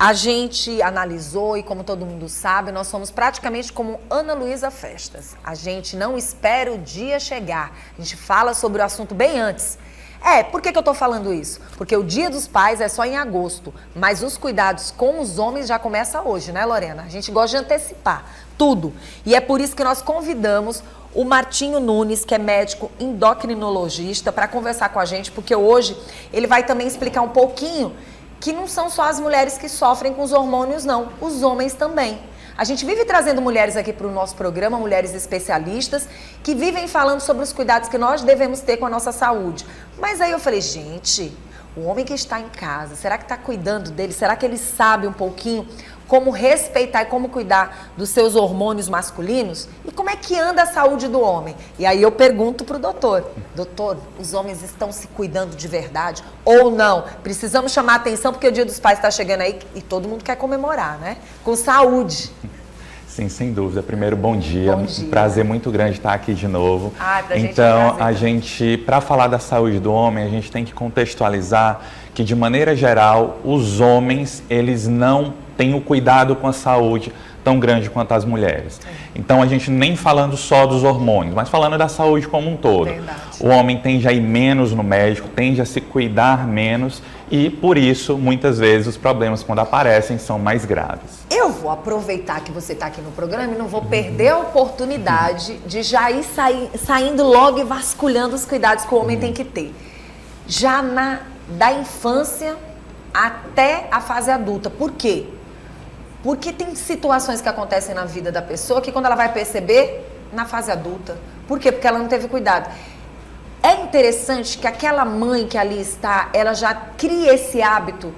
A gente analisou e, como todo mundo sabe, nós somos praticamente como Ana Luísa Festas. A gente não espera o dia chegar. A gente fala sobre o assunto bem antes. Por que eu tô falando isso? Porque o Dia dos Pais é só em agosto, mas os cuidados com os homens já começam hoje, né, Lorena? A gente gosta de antecipar tudo. E é por isso que nós convidamos o Martinho Nunes, que é médico endocrinologista, para conversar com a gente, porque hoje ele vai também explicar um pouquinho que não são só as mulheres que sofrem com os hormônios, não. Os homens também. A gente vive trazendo mulheres aqui para o nosso programa, mulheres especialistas, que vivem falando sobre os cuidados que nós devemos ter com a nossa saúde. Mas aí eu falei, gente, o homem que está em casa, será que está cuidando dele? Será que ele sabe um pouquinho como respeitar e como cuidar dos seus hormônios masculinos? E como é que anda a saúde do homem? E aí eu pergunto para o doutor, os homens estão se cuidando de verdade ou não? Precisamos chamar a atenção porque o Dia dos Pais está chegando aí e todo mundo quer comemorar, né? Com saúde. Sim, sem dúvida. Primeiro, bom dia. Bom dia. Um prazer muito grande estar aqui de novo. Pra então, gente a gente, para falar da saúde do homem, a gente tem que contextualizar que, de maneira geral, os homens, eles não têm o cuidado com a saúde tão grande quanto as mulheres. Então, a gente nem falando só dos hormônios, mas falando da saúde como um todo. Verdade. O homem tende a ir menos no médico, tende a se cuidar menos e, por isso, muitas vezes, os problemas, quando aparecem, são mais graves. Eu vou aproveitar que você está aqui no programa e não vou perder a oportunidade de já ir saindo logo e vasculhando os cuidados que o homem tem que ter. Já da infância até a fase adulta. Por quê? Porque tem situações que acontecem na vida da pessoa que quando ela vai perceber, na fase adulta. Por quê? Porque ela não teve cuidado. É interessante que aquela mãe que ali está, ela já cria esse hábito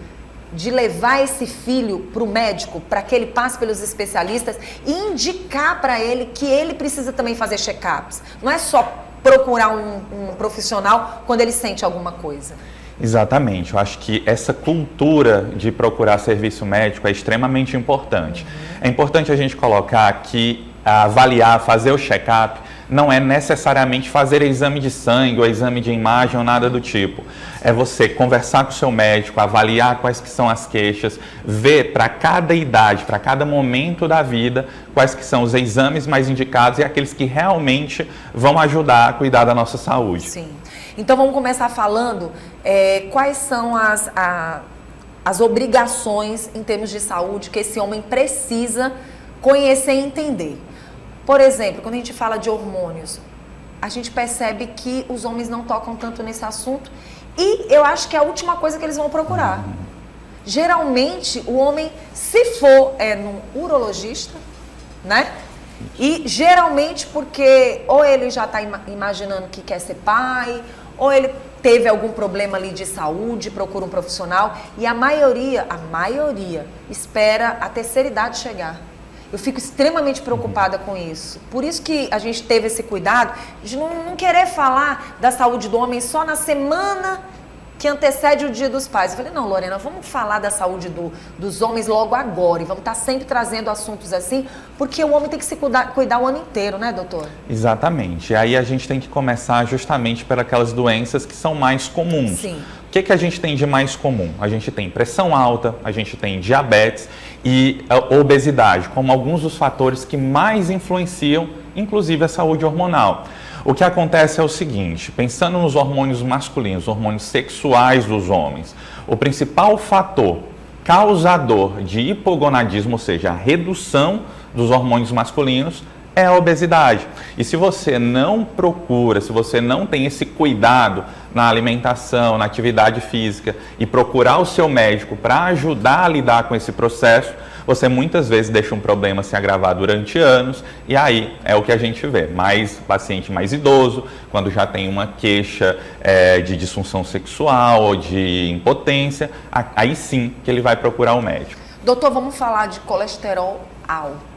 de levar esse filho para o médico, para que ele passe pelos especialistas e indicar para ele que ele precisa também fazer check-ups. Não é só procurar um profissional quando ele sente alguma coisa. Exatamente, eu acho que essa cultura de procurar serviço médico é extremamente importante. É importante a gente colocar que avaliar, fazer o check-up, não é necessariamente fazer exame de sangue ou exame de imagem ou nada do tipo. É você conversar com o seu médico, avaliar quais que são as queixas, ver para cada idade, para cada momento da vida, quais que são os exames mais indicados e aqueles que realmente vão ajudar a cuidar da nossa saúde. Sim. Então vamos começar falando quais são as obrigações em termos de saúde que esse homem precisa conhecer e entender. Por exemplo, quando a gente fala de hormônios, a gente percebe que os homens não tocam tanto nesse assunto e eu acho que é a última coisa que eles vão procurar. Geralmente, o homem, se for num urologista, né? E geralmente porque ou ele já está imaginando que quer ser pai, ou ele teve algum problema ali de saúde, procura um profissional, e a maioria espera a terceira idade chegar. Eu fico extremamente preocupada com isso. Por isso que a gente teve esse cuidado de não querer falar da saúde do homem só na semana que antecede o Dia dos Pais. Eu falei, não, Lorena, vamos falar da saúde dos homens logo agora. E vamos estar sempre trazendo assuntos assim, porque o homem tem que se cuidar o ano inteiro, né, doutor? Exatamente. E aí a gente tem que começar justamente pelas doenças que são mais comuns. Sim. O que a gente tem de mais comum? A gente tem pressão alta, a gente tem diabetes e obesidade, como alguns dos fatores que mais influenciam, inclusive, a saúde hormonal. O que acontece é o seguinte, pensando nos hormônios masculinos, hormônios sexuais dos homens, o principal fator causador de hipogonadismo, ou seja, a redução dos hormônios masculinos, é a obesidade. E se você não procura, se você não tem esse cuidado na alimentação, na atividade física e procurar o seu médico para ajudar a lidar com esse processo, você muitas vezes deixa um problema se agravar durante anos e aí é o que a gente vê. Paciente mais idoso, quando já tem uma queixa de disfunção sexual ou de impotência, aí sim que ele vai procurar o médico. Doutor, vamos falar de colesterol alto.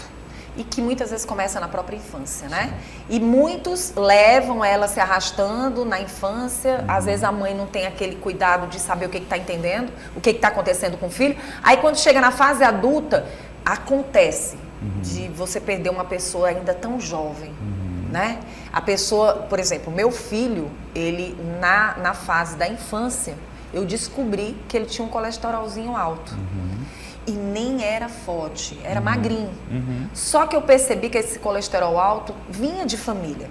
E que muitas vezes começa na própria infância, né? E muitos levam ela se arrastando na infância, às vezes a mãe não tem aquele cuidado de saber o que está entendendo, o que está acontecendo com o filho. Aí quando chega na fase adulta, acontece de você perder uma pessoa ainda tão jovem, né? A pessoa, por exemplo, meu filho, ele na fase da infância, eu descobri que ele tinha um colesterolzinho alto. e nem era forte, era magrinho. Só que eu percebi que esse colesterol alto vinha de família.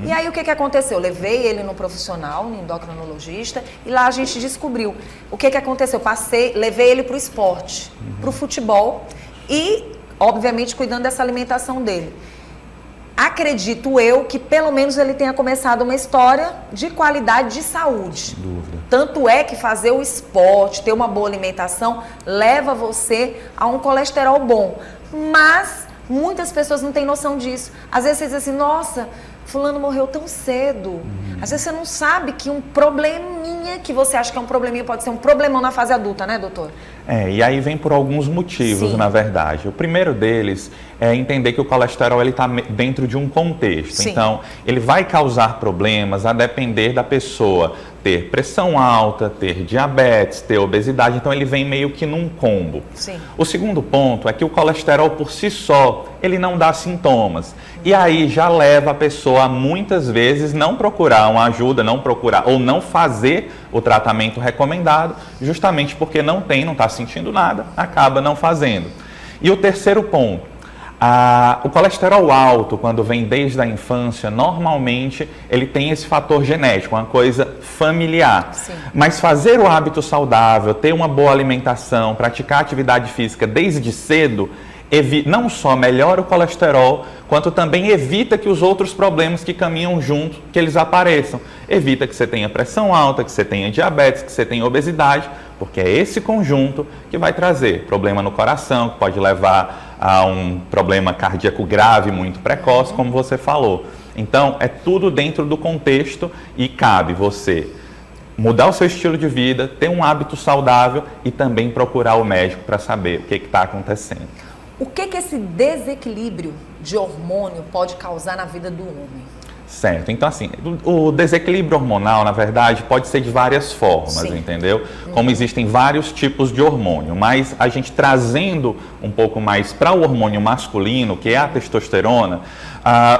E aí o que aconteceu? Eu levei ele no profissional, no endocrinologista, e lá a gente descobriu. O que aconteceu? Levei ele para o esporte, para o futebol e, obviamente, cuidando dessa alimentação dele. Acredito eu que pelo menos ele tenha começado uma história de qualidade de saúde. Dúvida. Tanto é que fazer o esporte, ter uma boa alimentação, leva você a um colesterol bom. Mas muitas pessoas não têm noção disso. Às vezes você diz assim, nossa, fulano morreu tão cedo. Às vezes você não sabe que um probleminha que você acha que é um probleminha pode ser um problemão na fase adulta, né, doutor? E aí vem por alguns motivos, na verdade. O primeiro deles é entender que o colesterol está dentro de um contexto. Sim. Então, ele vai causar problemas a depender da pessoa ter pressão alta, ter diabetes, ter obesidade. Então, ele vem meio que num combo. Sim. O segundo ponto é que o colesterol por si só, ele não dá sintomas. E aí já leva a pessoa a muitas vezes não procurar uma ajuda, não procurar ou não fazer o tratamento recomendado, justamente porque não está sentindo nada, acaba não fazendo. E o terceiro ponto, o colesterol alto, quando vem desde a infância, normalmente ele tem esse fator genético, uma coisa familiar. Sim. Mas fazer o hábito saudável, ter uma boa alimentação, praticar atividade física desde cedo, não só melhora o colesterol, quanto também evita que os outros problemas que caminham junto, que eles apareçam. Evita que você tenha pressão alta, que você tenha diabetes, que você tenha obesidade, porque é esse conjunto que vai trazer problema no coração, que pode levar a um problema cardíaco grave, muito precoce, como você falou. Então, é tudo dentro do contexto e cabe você mudar o seu estilo de vida, ter um hábito saudável e também procurar o médico para saber o que está acontecendo. O que esse desequilíbrio de hormônio pode causar na vida do homem? Certo. Então, assim, o desequilíbrio hormonal, na verdade, pode ser de várias formas, Sim. entendeu? Como existem vários tipos de hormônio, mas a gente trazendo um pouco mais para o hormônio masculino, que é a testosterona,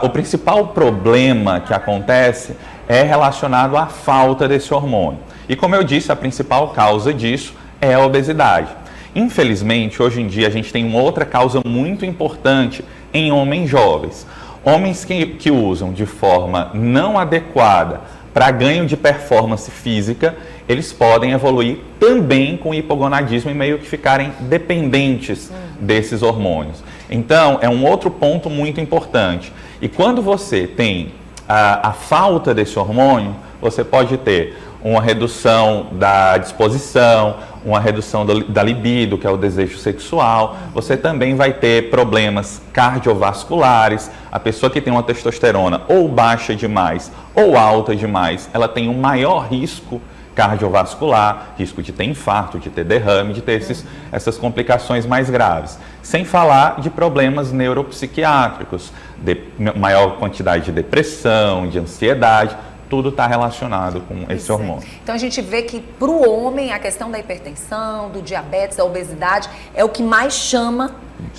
o principal problema que acontece é relacionado à falta desse hormônio. E como eu disse, a principal causa disso é a obesidade. Infelizmente, hoje em dia, a gente tem uma outra causa muito importante em homens jovens. Homens que usam de forma não adequada para ganho de performance física, eles podem evoluir também com hipogonadismo e meio que ficarem dependentes desses hormônios. Então, é um outro ponto muito importante. E quando você tem a falta desse hormônio, você pode ter uma redução da disposição, uma redução da libido, que é o desejo sexual. Você também vai ter problemas cardiovasculares. A pessoa que tem uma testosterona ou baixa demais ou alta demais, ela tem um maior risco cardiovascular, risco de ter infarto, de ter derrame, de ter essas complicações mais graves. Sem falar de problemas neuropsiquiátricos, de maior quantidade de depressão, de ansiedade. Tudo está relacionado com esse hormônio. Então a gente vê que para o homem a questão da hipertensão, do diabetes, da obesidade é o que mais chama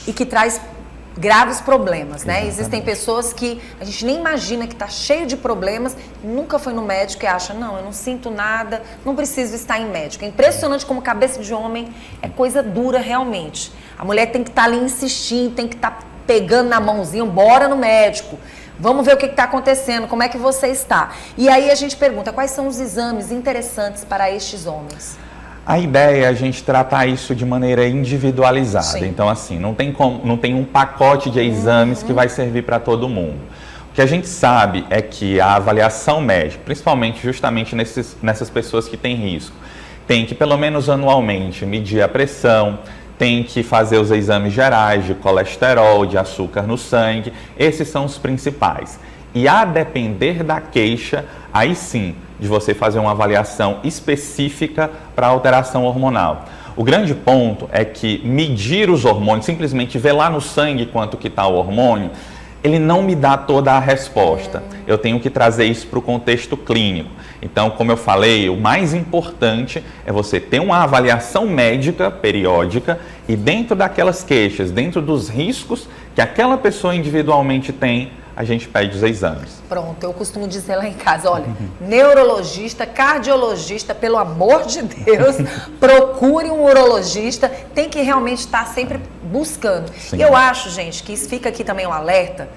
e que traz graves problemas, né? Existem pessoas que a gente nem imagina que está cheio de problemas, nunca foi no médico e acha, não, eu não sinto nada, não preciso estar em médico. É impressionante como cabeça de homem é coisa dura realmente. A mulher tem que estar ali insistindo, tem que estar pegando na mãozinha, bora no médico. Vamos ver o que está acontecendo, como é que você está. E aí a gente pergunta, quais são os exames interessantes para estes homens? A ideia é a gente tratar isso de maneira individualizada. Sim. Então, assim, não tem um pacote de exames que vai servir para todo mundo. O que a gente sabe é que a avaliação médica, principalmente justamente nessas pessoas que têm risco, tem que pelo menos anualmente medir a pressão, tem que fazer os exames gerais de colesterol, de açúcar no sangue. Esses são os principais. E a depender da queixa, aí sim, de você fazer uma avaliação específica para alteração hormonal. O grande ponto é que medir os hormônios, simplesmente ver lá no sangue quanto que está o hormônio, ele não me dá toda a resposta. Eu tenho que trazer isso para o contexto clínico. Então, como eu falei, o mais importante é você ter uma avaliação médica periódica e dentro daquelas queixas, dentro dos riscos que aquela pessoa individualmente tem, a gente pede os exames. Pronto, eu costumo dizer lá em casa, olha, neurologista, cardiologista, pelo amor de Deus, procure um urologista, tem que realmente estar sempre buscando. Sim. E eu acho, gente, que isso fica aqui também um alerta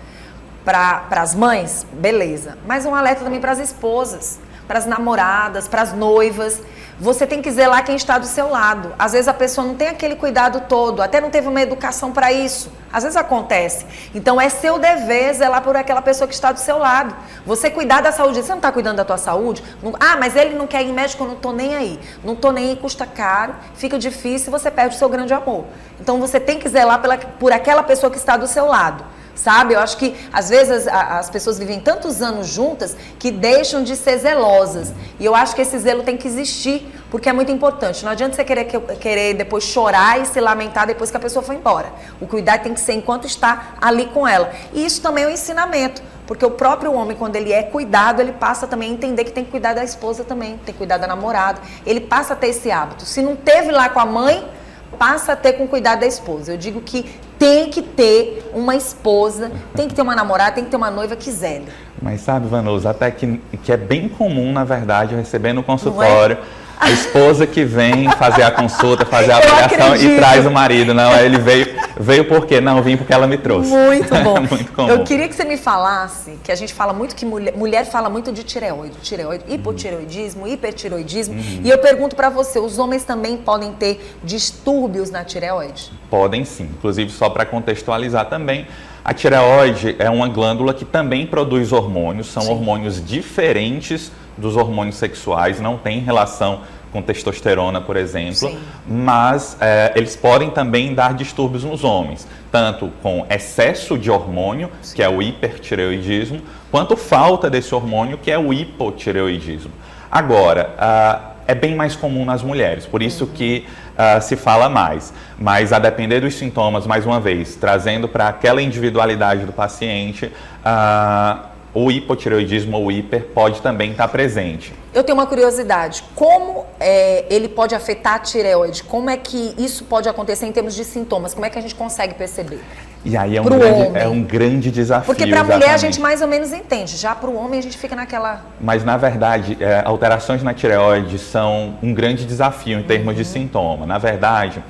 para as mães, beleza, mas um alerta também para as esposas, para as namoradas, para as noivas. Você tem que zelar quem está do seu lado. Às vezes a pessoa não tem aquele cuidado todo, até não teve uma educação para isso. Às vezes acontece. Então é seu dever zelar por aquela pessoa que está do seu lado. Você cuidar da saúde. Você não está cuidando da tua saúde? Mas ele não quer ir em médico, eu não estou nem aí. Não estou nem aí, custa caro, fica difícil e você perde o seu grande amor. Então você tem que zelar por aquela pessoa que está do seu lado. Sabe? Eu acho que, às vezes, as pessoas vivem tantos anos juntas que deixam de ser zelosas. E eu acho que esse zelo tem que existir, porque é muito importante. Não adianta você querer depois chorar e se lamentar depois que a pessoa foi embora. O cuidado tem que ser enquanto está ali com ela. E isso também é um ensinamento, porque o próprio homem, quando ele é cuidado, ele passa também a entender que tem que cuidar da esposa também, tem que cuidar da namorada. Ele passa a ter esse hábito. Se não teve lá com a mãe, passa a ter com cuidado da esposa. Eu digo que tem que ter uma esposa, tem que ter uma namorada, tem que ter uma noiva que zele. Mas sabe, Vanusa, até que é bem comum, na verdade, eu receber no consultório a esposa que vem fazer a consulta, fazer a avaliação e traz o marido. Não, ele veio por quê? Não, vim porque ela me trouxe. Muito bom. Muito comum. Eu queria que você me falasse, que a gente fala muito que mulher fala muito de tireoide, hipotireoidismo, hipertireoidismo. E eu pergunto para você, os homens também podem ter distúrbios na tireoide? Podem sim. Inclusive, só para contextualizar também, a tireoide é uma glândula que também produz hormônios, são hormônios diferentes dos hormônios sexuais, não tem relação com testosterona, por exemplo, mas eles podem também dar distúrbios nos homens, tanto com excesso de hormônio, que é o hipertireoidismo, quanto falta desse hormônio, que é o hipotireoidismo. Agora, é bem mais comum nas mulheres, por isso que se fala mais. Mas a depender dos sintomas, mais uma vez, trazendo para aquela individualidade do paciente, o hipotireoidismo ou hiper pode também estar presente. Eu tenho uma curiosidade, como ele pode afetar a tireoide? Como é que isso pode acontecer em termos de sintomas? Como é que a gente consegue perceber? E aí é um grande desafio. Porque para a mulher a gente mais ou menos entende, já para o homem a gente fica naquela... Mas na verdade, alterações na tireoide são um grande desafio em termos de sintoma. Na verdade,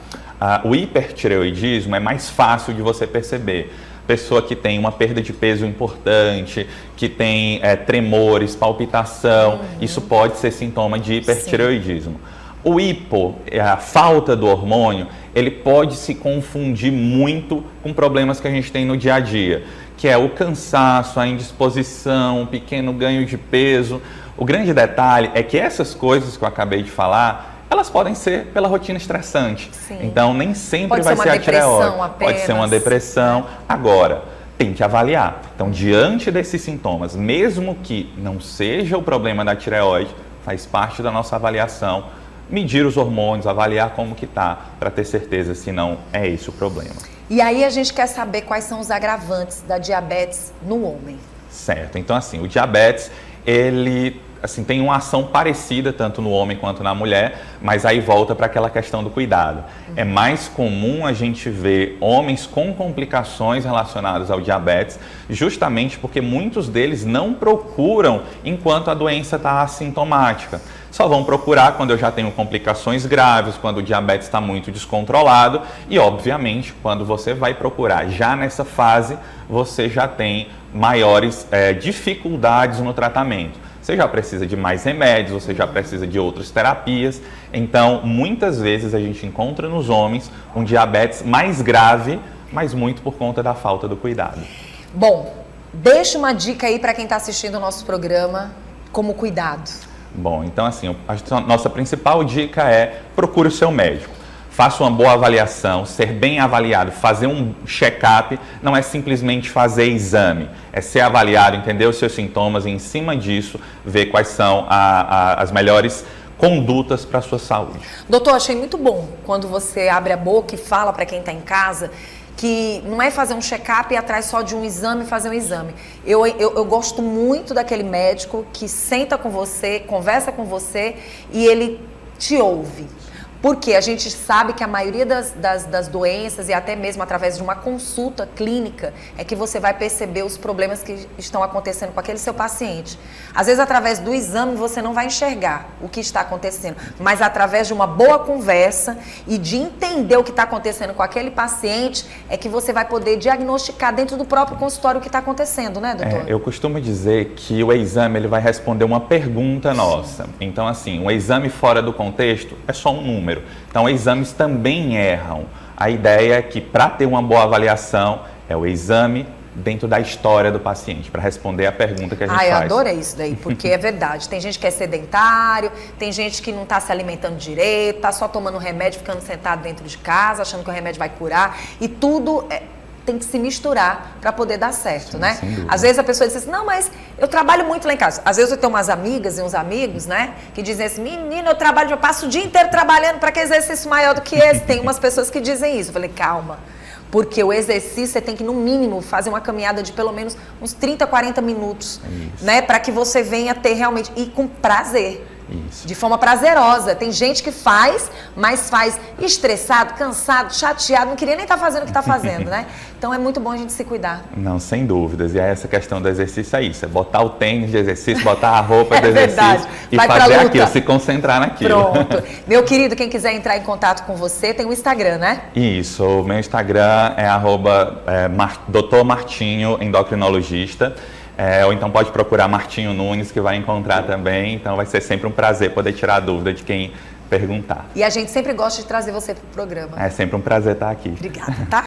o hipertireoidismo é mais fácil de você perceber. Pessoa que tem uma perda de peso importante, que tem tremores, palpitação, isso pode ser sintoma de hipertireoidismo. O hipo, a falta do hormônio, ele pode se confundir muito com problemas que a gente tem no dia a dia, que é o cansaço, a indisposição, um pequeno ganho de peso. O grande detalhe é que essas coisas que eu acabei de falar, elas podem ser pela rotina estressante. Então, nem sempre vai ser a tireoide. Pode ser uma depressão. Agora, tem que avaliar. Então, diante desses sintomas, mesmo que não seja o problema da tireoide, faz parte da nossa avaliação, medir os hormônios, avaliar como que está, para ter certeza se não é esse o problema. E aí a gente quer saber quais são os agravantes da diabetes no homem. Certo. Então, assim, o diabetes, ele... tem uma ação parecida tanto no homem quanto na mulher, mas aí volta para aquela questão do cuidado. É mais comum a gente ver homens com complicações relacionadas ao diabetes, justamente porque muitos deles não procuram enquanto a doença está assintomática. Só vão procurar quando eu já tenho complicações graves, quando o diabetes está muito descontrolado e, obviamente, quando você vai procurar já nessa fase, você já tem maiores dificuldades no tratamento. Você já precisa de mais remédios, você já precisa de outras terapias. Então, muitas vezes a gente encontra nos homens um diabetes mais grave, mas muito por conta da falta do cuidado. Bom, deixa uma dica aí para quem está assistindo o nosso programa como cuidado. Bom, então assim, a nossa principal dica é procure o seu médico. Faça uma boa avaliação, ser bem avaliado, fazer um check-up não é simplesmente fazer exame, é ser avaliado, entender os seus sintomas e em cima disso ver quais são as melhores condutas para a sua saúde. Doutor, achei muito bom quando você abre a boca e fala para quem está em casa que não é fazer um check-up e ir atrás só de um exame, fazer um exame. Eu gosto muito daquele médico que senta com você, conversa com você e ele te ouve. Porque a gente sabe que a maioria das doenças, e até mesmo através de uma consulta clínica, é que você vai perceber os problemas que estão acontecendo com aquele seu paciente. Às vezes, através do exame, você não vai enxergar o que está acontecendo, mas através de uma boa conversa e de entender o que está acontecendo com aquele paciente, é que você vai poder diagnosticar dentro do próprio consultório o que está acontecendo, né, doutor? Eu costumo dizer que o exame ele vai responder uma pergunta nossa. Então, assim, um exame fora do contexto é só um número. Então, exames também erram. A ideia é que, para ter uma boa avaliação, é o exame dentro da história do paciente, para responder a pergunta que a gente faz. Eu adorei isso daí, porque é verdade. Tem gente que é sedentário, tem gente que não está se alimentando direito, está só tomando remédio, ficando sentado dentro de casa, achando que o remédio vai curar. E tudo tem que se misturar para poder dar certo, sim, né? Às vezes a pessoa diz assim, não, mas eu trabalho muito lá em casa. Às vezes eu tenho umas amigas e uns amigos, né, que dizem assim, menina, eu passo o dia inteiro trabalhando, para que exercício maior do que esse? Tem umas pessoas que dizem isso. Eu falei, calma, porque o exercício você tem que, no mínimo, fazer uma caminhada de pelo menos uns 30, 40 minutos, né, para que você venha ter realmente, e com prazer. Isso. De forma prazerosa. Tem gente que faz, mas faz estressado, cansado, chateado, não queria nem estar fazendo o que está fazendo, né? Então é muito bom a gente se cuidar. Não, sem dúvidas. E aí essa questão do exercício é isso, é botar o tênis de exercício, botar a roupa de exercício verdade. E vai fazer aquilo, se concentrar naquilo. Pronto. Meu querido, quem quiser entrar em contato com você, tem o Instagram, né? Isso, o meu Instagram é @Dr. Martinho, endocrinologista. Ou então pode procurar Martinho Nunes, que vai encontrar também. Então vai ser sempre um prazer poder tirar a dúvida de quem perguntar. E a gente sempre gosta de trazer você para o programa. É sempre um prazer estar aqui. Obrigada, tá?